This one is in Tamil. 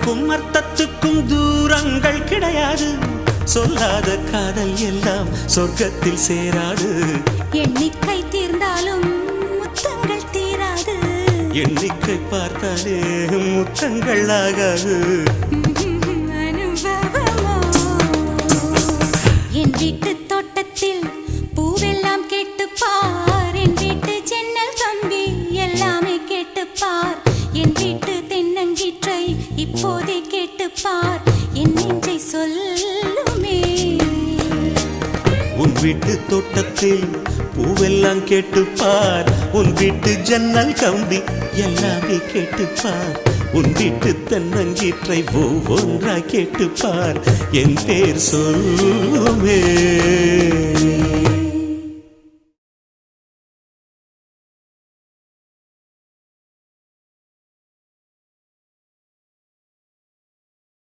சொல்லுக்கும் அர்த்தத்துக்கும் தூரங்கள் கிடையாது. சொல்லாத காதல் எல்லாம் சொர்க்கத்தில் சேராது. எண்ணிக்கை தீர்ந்தாலும் முத்தங்கள் தீராது. எண்ணிக்கை பார்த்தாலே முத்தங்கள் ஆகாது. என் வீட்டு தோட்டத்தில் பூவெல்லாம் கேட்டுப்பார். என் வீட்டு ஜன்னல் கம்பி எல்லாமே கேட்டுப்பார். என் வீட்டு தென்னங்கீற்றை இப்போதே கேட்டுப்பார். என் நெஞ்சை சொல்லுமே. உன் வீட்டு தோட்டத்தில் பூவெல்லாம் கேட்டுப்பார். உன் வீட்டு ஜன்னல் கம்பி எல்லாமே கேட்டுப்பார். உன் வீட்டு தென்னங்கீற்றை ஒவ்வொன்றா கேட்டுப்பார். என் பேர் சொல்லுமே.